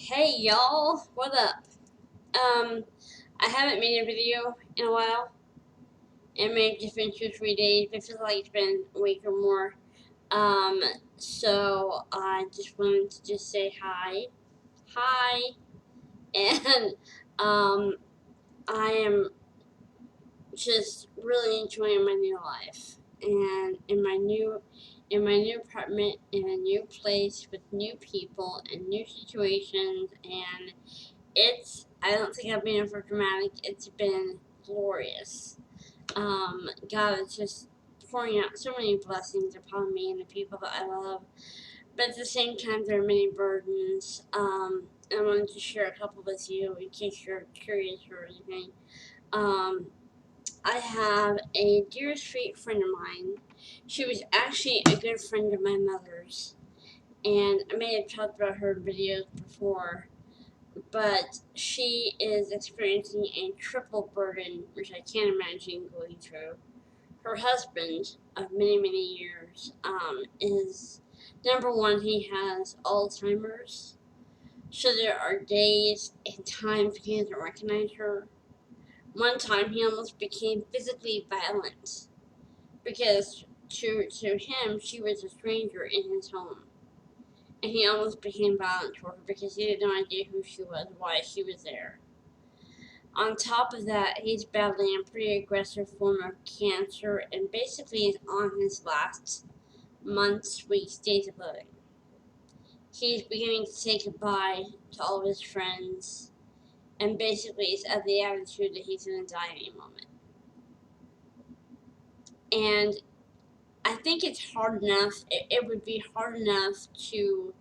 Hey y'all, what up? Um, I haven't made a video in a while. It may have just been 2 or 3 days, but it feels like it's been a week or more. Um, so I just wanted to just say hi, and um, I am just really enjoying my new life and in my new apartment in a new place with new people and new situations and I don't think I've been over dramatic. It's been glorious. God is just pouring out so many blessings upon me and the people that I love. But at the same time, there are many burdens. I wanted to share a couple with you in case you're curious or anything. Um, I have a dear sweet friend of mine. She was actually a good friend of my mother's. And I may have talked about her in videos before, but she is experiencing a triple burden, which I can't imagine going through. Her husband of many, many years is number one, he has Alzheimer's. So there are days and times he doesn't recognize her. One time he almost became physically violent because to him she was a stranger in his home. And he almost became violent toward her because he had no idea who she was, why she was there. On top of that, he's battling a pretty aggressive form of cancer and basically is on his last months, weeks, days of living. He's beginning to say goodbye to all of his friends and basically is of the attitude that he's going to die any moment. And I think it's hard enough, it would be hard enough to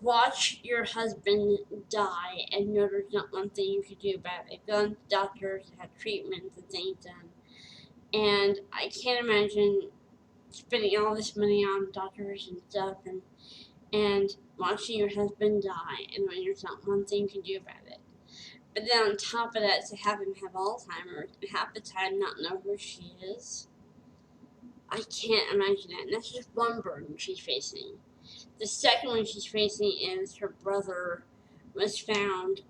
watch your husband die and know there's not one thing you could do about it. They've gone to doctors, had treatments and things done. And I can't imagine spending all this money on doctors and stuff and watching your husband die and when there's not one thing you can do about it. But then on top of that, to have him have Alzheimer's and half the time not know who she is, I can't imagine that. And that's just one burden she's facing. The second one she's facing is her brother was found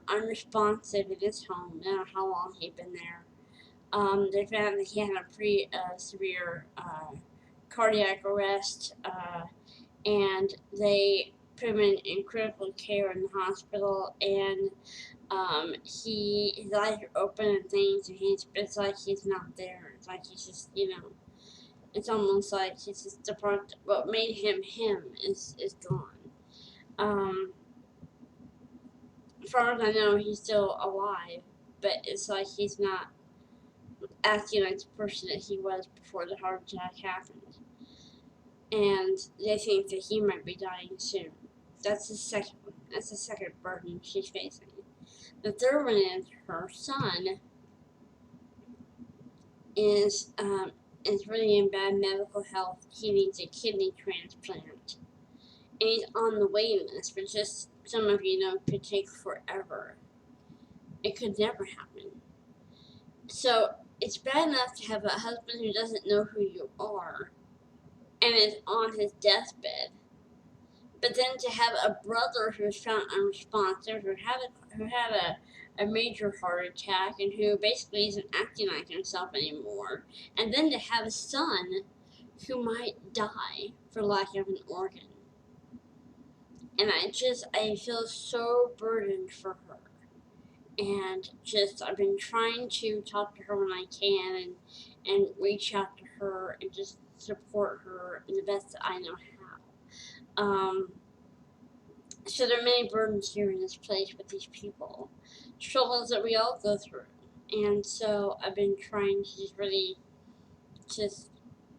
unresponsive in his home. I don't know how long he'd been there. They found that he had a pretty severe cardiac arrest, and they put him in critical care in the hospital. And his eyes are open and things, and it's like he's not there. It's like he's just it's almost like he's just the part. What made him him is gone. Um, as far as I know, he's still alive, but it's like he's not acting like the person that he was before the heart attack happened. And they think that he might be dying soon. That's the second one. That's the second burden she's facing. The third one is her son is um, is really in bad medical health. He needs a kidney transplant, and he's on the waiting list. But just some of you know, could take forever. It could never happen. So it's bad enough to have a husband who doesn't know who you are and is on his deathbed. But then to have a brother who's found unresponsive, who had a major heart attack, and who basically isn't acting like himself anymore, and then to have a son who might die for lack of an organ. And I feel so burdened for her. And just, I've been trying to talk to her when I can and reach out to her and just support her in the best that I know how. So there are many burdens here in this place with these people, struggles that we all go through. And so I've been trying to just really just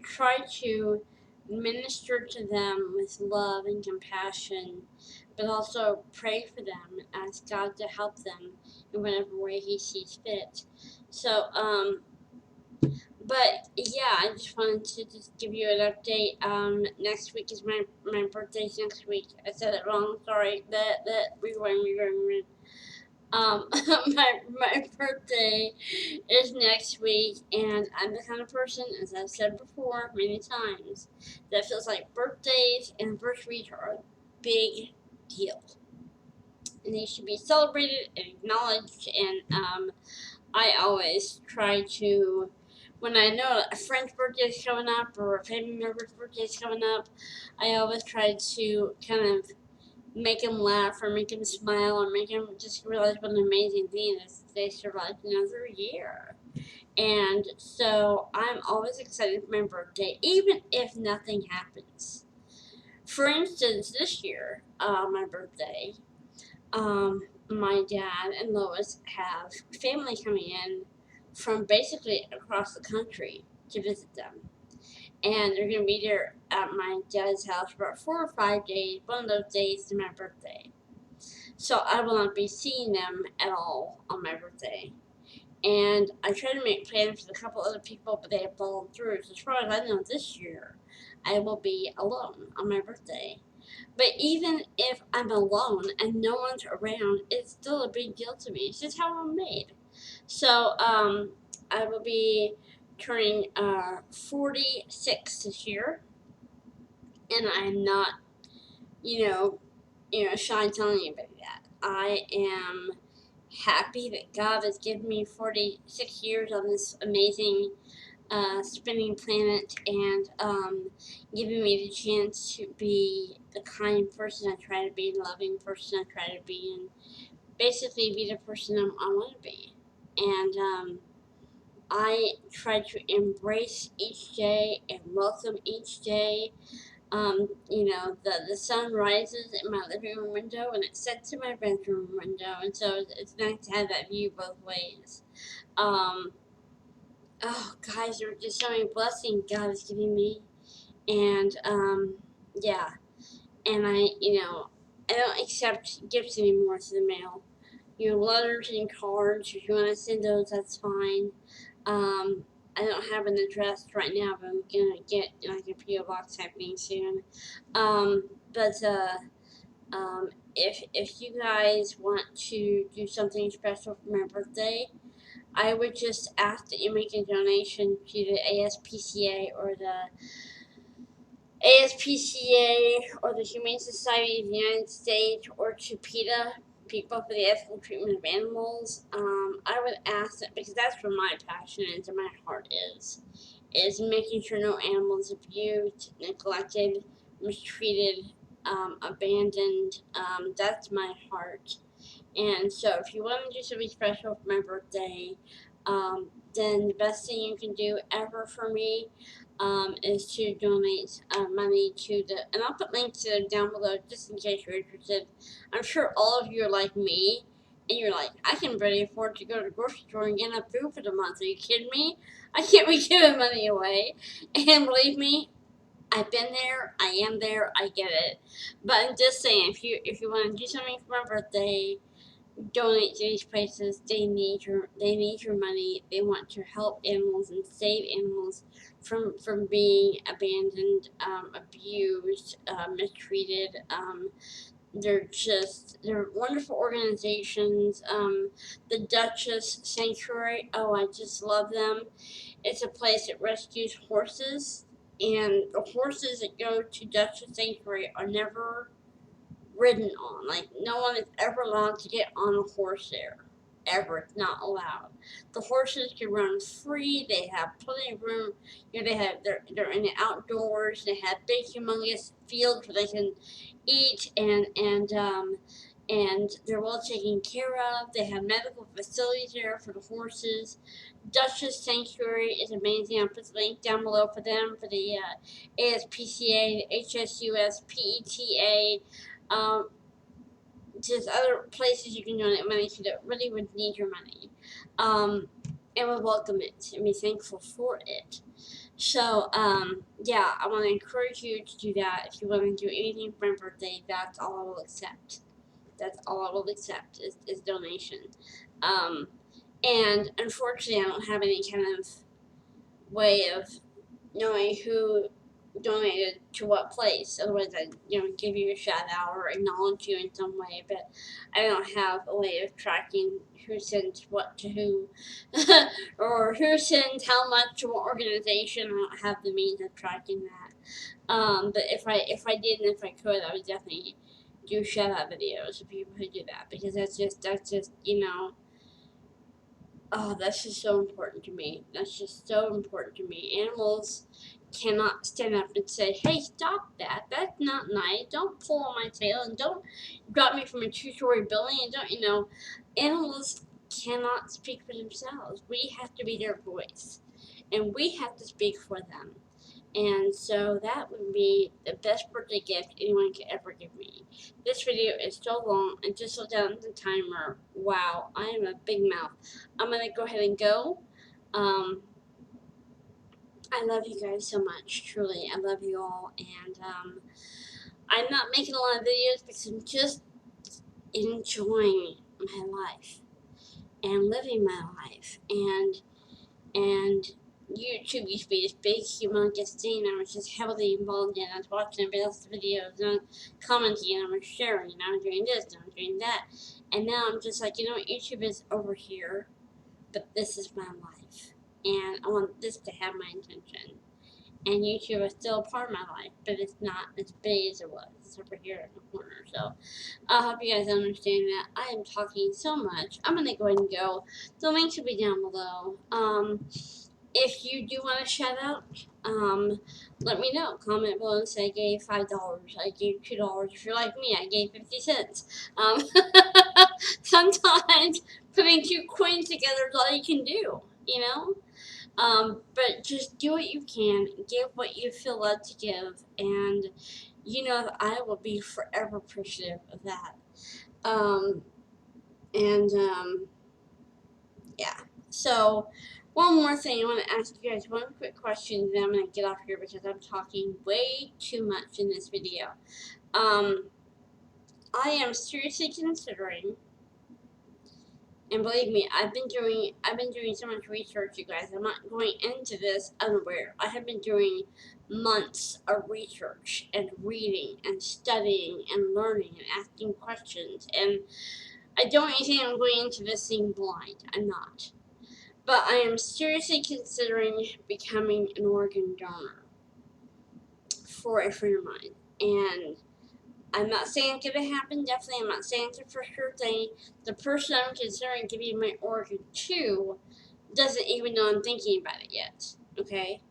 try to minister to them with love and compassion, but also pray for them, ask God to help them in whatever way He sees fit. So, but yeah, I just wanted to just give you an update. Next week is my birthday's next week. I said it wrong. Sorry. That rewind. My birthday is next week, and I'm the kind of person, as I've said before many times, that feels like birthdays and anniversaries are a big deal. And they should be celebrated and acknowledged. And I always try to, when I know a friend's birthday is coming up or a family member's birthday is coming up, I always try to kind of make them laugh or make them smile or make them just realize what an amazing thing it is they survived another year. And so I'm always excited for my birthday, even if nothing happens. For instance, this year, my birthday, my dad and Lois have family coming in from basically across the country to visit them. And they're going to be there at my dad's house for about 4 or 5 days, one of those days to my birthday. So I will not be seeing them at all on my birthday. And I tried to make plans with a couple other people, but they have fallen through. So as far as I know, this year I will be alone on my birthday. But even if I'm alone and no one's around, it's still a big deal to me. It's just how I'm made. So I will be turning 46 this year, and I'm not, shy telling anybody that. I am happy that God has given me 46 years on this amazing spinning planet and giving me the chance to be the kind person I try to be, the loving person I try to be, and basically be the person I want to be. And I try to embrace each day and welcome each day. The sun rises in my living room window and it sets in my bedroom window, and so it's nice to have that view both ways. Um, oh, guys, there are just so many blessings God is giving me, and yeah, and I don't accept gifts anymore through the mail. Letters and cards, if you want to send those, that's fine. I don't have an address right now, but I'm gonna get like a PO box happening soon. But if you guys want to do something special for my birthday, I would just ask that you make a donation to the ASPCA or the Humane Society of the United States, or to PETA, People for the Ethical Treatment of Animals. I would ask that because that's where my passion is and my heart is making sure no animal is abused, neglected, mistreated, abandoned. That's my heart. And so if you want to do something special for my birthday, then the best thing you can do ever for me is to donate money to and I'll put links to them down below just in case you're interested. I'm sure all of you are like me, and you're like, I can barely afford to go to the grocery store and get enough food for the month. Are you kidding me? I can't be giving money away. And believe me, I've been there. I am there. I get it. But I'm just saying, if you want to do something for my birthday, donate to these places. They need your money. They want to help animals and save animals from being abandoned, abused, mistreated. They're wonderful organizations. The Duchess Sanctuary. Oh, I just love them. It's a place that rescues horses, and the horses that go to Duchess Sanctuary are never ridden on. Like, no one is ever allowed to get on a horse there. Ever. It's not allowed. The horses can run free. They have plenty of room. They're in the outdoors. They have big, humongous fields where they can eat, and they're well taken care of. They have medical facilities there for the horses. Duchess Sanctuary is amazing. I'll put the link down below for them, for the ASPCA, the HSUS, PETA, just other places you can donate money to that really would need your money, and would welcome it and be thankful for it. So, yeah, I want to encourage you to do that. If you want to do anything for my birthday, that's all I will accept. That's all I will accept is donation. And unfortunately, I don't have any kind of way of knowing who donated to what place. Otherwise, I'd give you a shout out or acknowledge you in some way. But I don't have a way of tracking who sent what to who, or who sent how much to what organization. I don't have the means of tracking that. But if I did and if I could, I would definitely do shout out videos of people who do that, because that's just oh, that's just so important to me. That's just so important to me. Animals cannot stand up and say, "Hey, stop that! That's not nice. Don't pull on my tail and don't drop me from a two-story building and don't." Animals cannot speak for themselves. We have to be their voice, and we have to speak for them. And so that would be the best birthday gift anyone could ever give me. This video is so long, and just look down at the timer. Wow, I am a big mouth. I'm gonna go ahead and go. I love you guys so much, truly. I love you all, and I'm not making a lot of videos because I'm just enjoying my life and living my life, and YouTube used to be this big, humongous thing. I was just heavily involved in. I was watching everybody else's videos and commenting, and I was sharing, and I was doing this, and I was doing that. And now I'm just like, YouTube is over here, but this is my life. And I want this to have my attention. And YouTube is still a part of my life, but it's not as big as it was. It's over here in the corner. So I hope you guys understand that. I am talking so much. I'm going to go ahead and go. The link should be down below. If you do want a shout out, let me know. Comment below and say I gave $5. I gave $2. If you're like me, I gave 50 cents. Sometimes putting 2 coins together is all you can do, but just do what you can, give what you feel led to give, and I will be forever appreciative of that. Yeah. So, one more thing, I want to ask you guys one quick question, then I'm going to get off here because I'm talking way too much in this video. I am seriously considering, and believe me, I've been doing so much research, you guys. I'm not going into this unaware. I have been doing months of research and reading and studying and learning and asking questions, and I don't think I'm going into this thing blind. I'm not. But I am seriously considering becoming an organ donor for a friend of mine. And I'm not saying it's going to happen, definitely. I'm not saying it's a for sure thing. The person I'm considering giving my organ to doesn't even know I'm thinking about it yet. Okay?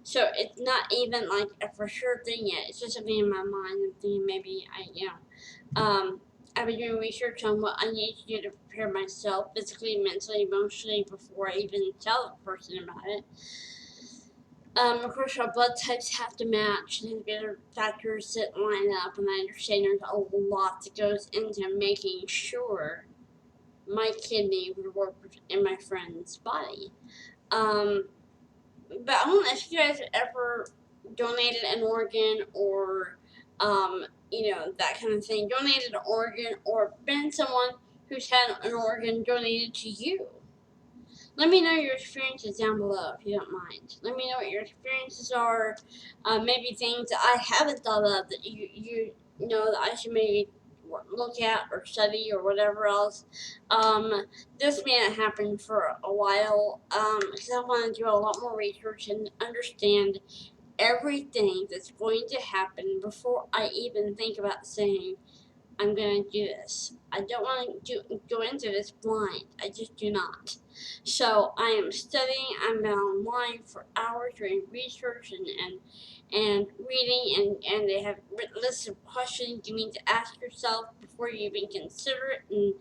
So it's not even like a for sure thing yet. It's just something in my mind. I'm thinking maybe I've been doing research on what I need to do to prepare myself physically, mentally, emotionally before I even tell the person about it. Of course, our blood types have to match, and the other factors that line up, and I understand there's a lot that goes into making sure my kidney would work in my friend's body. But I don't know if you guys have ever donated an organ or that kind of thing. Donated an organ or been someone who's had an organ donated to you. Let me know your experiences down below if you don't mind. Let me know what your experiences are. Maybe things that I haven't thought of that you know that I should maybe look at or study or whatever else. This may not happen for a while because I want to do a lot more research and understand everything that's going to happen before I even think about saying I'm going to do this. I don't want to go into this blind. I just do not. So I am studying. I'm online for hours doing research and reading, and they have lists of questions you need to ask yourself before you even consider it,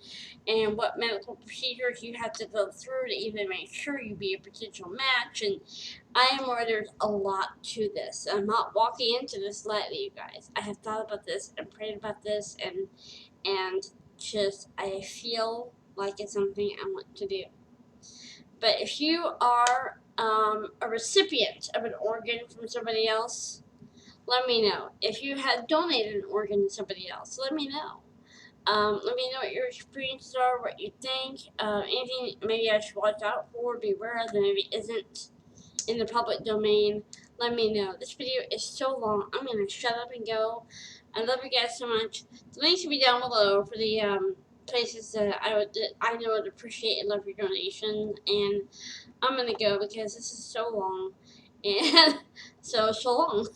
and what medical procedures you have to go through to even make sure you be a potential match. And I am aware there's a lot to this. I'm not walking into this lightly, you guys. I have thought about this and prayed about this, and just I feel like it's something I want to do. But if you are a recipient of an organ from somebody else, let me know. If you have donated an organ to somebody else, let me know. Let me know what your experiences are, what you think, anything maybe I should watch out for, be aware of that maybe isn't in the public domain. Let me know. This video is so long. I'm going to shut up and go. I love you guys so much. The links will be down below for the places that I know would appreciate and love your donation. And I'm going to go because this is so long. And so long.